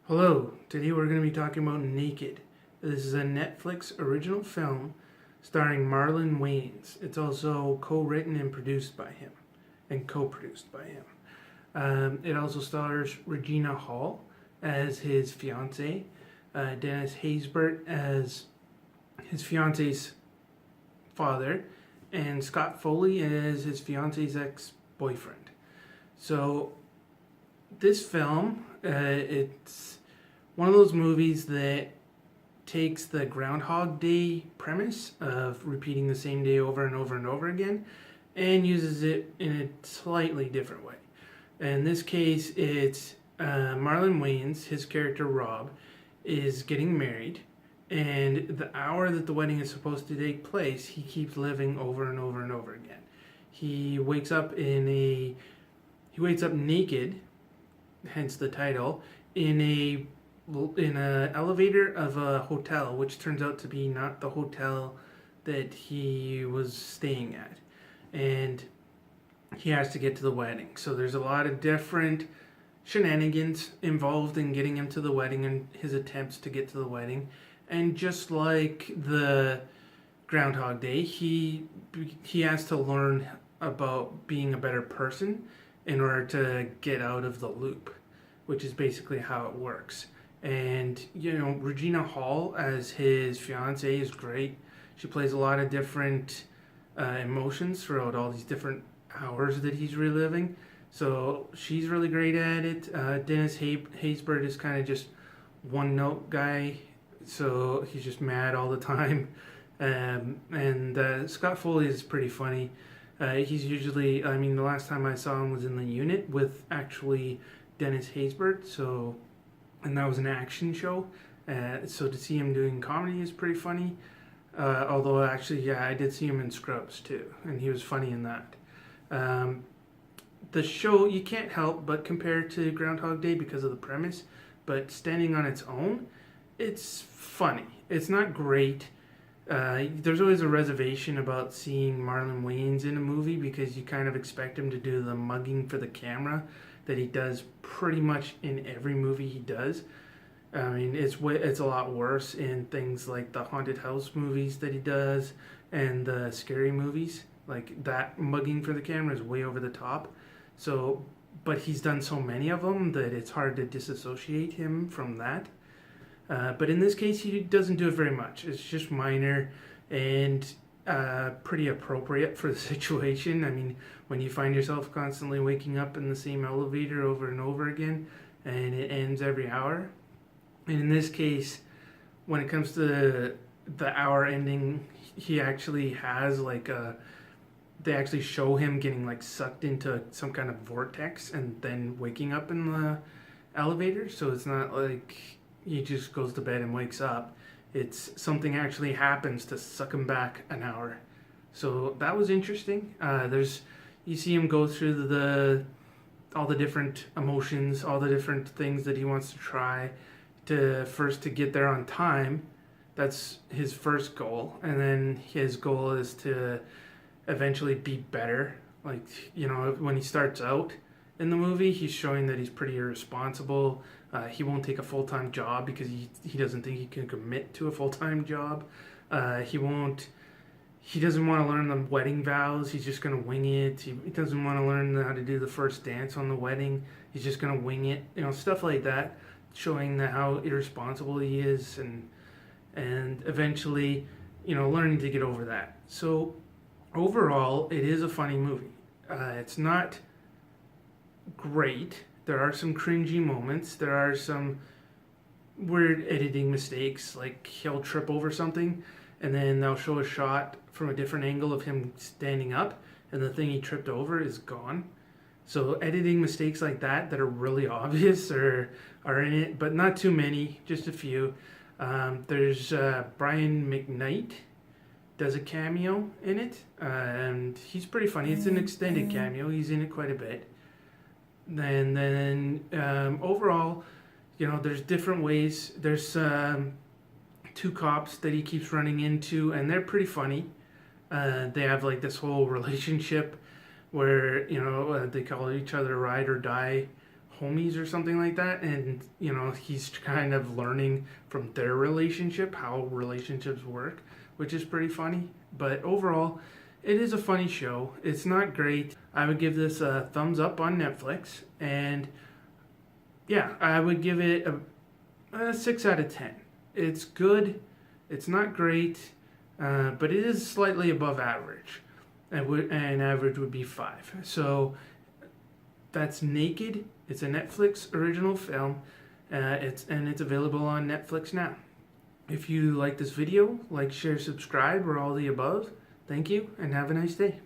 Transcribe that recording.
Hello, today we're going to be talking about Naked. This is a Netflix original film starring Marlon Wayans. It's also co-written and produced by him, and co-produced by him. It also stars Regina Hall as his fiance, Dennis Haysbert as his fiance's father, and Scott Foley as his fiance's ex-boyfriend. So this film, it's one of those movies that takes the Groundhog Day premise of repeating the same day over and over and over again and uses it in a slightly different way. In this case, it's Marlon Wayans, his character Rob, is getting married, and the hour that the wedding is supposed to take place, he keeps living over and over and over again. He wakes up naked, hence the title, in a elevator of a hotel, which turns out to be not the hotel that he was staying at, and he has to get to the wedding. So there's a lot of different shenanigans involved in getting him to the wedding and his attempts to get to the wedding. And just like the Groundhog Day, he has to learn about being a better person in order to get out of the loop, which is basically how it works. And, Regina Hall as his fiancée is great. She plays a lot of different emotions throughout all these different hours that he's reliving. So she's really great at it. Dennis Haysbert is kind of just one-note guy, so he's just mad all the time. And Scott Foley is pretty funny. He's usually, the last time I saw him was in The Unit with actually Dennis Haysbert, and that was an action show. So to see him doing comedy is pretty funny. Although actually, I did see him in Scrubs too, and he was funny in that. The show, you can't help but compare it to Groundhog Day because of the premise, but standing on its own, it's funny. It's not great. There's always a reservation about seeing Marlon Wayans in a movie because you kind of expect him to do the mugging for the camera that he does pretty much in every movie he does. It's a lot worse in things like the haunted house movies that he does and the scary movies. Like, that mugging for the camera is way over the top. So, but he's done so many of them that it's hard to disassociate him from that. But in this case, he doesn't do it very much. It's just minor and pretty appropriate for the situation. When you find yourself constantly waking up in the same elevator over and over again, and it ends every hour. And in this case, when it comes to the hour ending, he actually has they actually show him getting sucked into some kind of vortex and then waking up in the elevator. So it's not like he just goes to bed and wakes up. It's something actually happens to suck him back an hour. So that was interesting. You see him go through all the different emotions, all the different things that he wants to try to get there on time. That's his first goal. And then his goal is to eventually be better. When he starts out in the movie, he's showing that he's pretty irresponsible. He won't take a full-time job because he doesn't think he can commit to a full-time job. He doesn't want to learn the wedding vows. He's just going to wing it. He doesn't want to learn how to do the first dance on the wedding. He's just going to wing it. Stuff like that, showing how irresponsible he is, and eventually, learning to get over that. So overall, it is a funny movie. It's not great. There are some cringy moments. There are some weird editing mistakes, like he'll trip over something and then they'll show a shot from a different angle of him standing up and the thing he tripped over is gone. So editing mistakes like that are really obvious are in it, but not too many, just a few. There's Brian McKnight does a cameo in it, and he's pretty funny. It's an extended cameo. He's in it quite a bit. And then overall, there's different ways. There's two cops that he keeps running into, and they're pretty funny. They have this whole relationship where they call each other ride or die homies or something like that, and you know, he's kind of learning from their relationship how relationships work, which is pretty funny. But overall, it is a funny show. It's not great. I would give this a thumbs up on Netflix, and yeah, I would give it a 6 out of 10. It's good. It's not great, but it is slightly above average. And average would be 5. So that's Naked. It's a Netflix original film. It's available on Netflix now. If you like this video, like, share, subscribe, or all the above. Thank you, and have a nice day.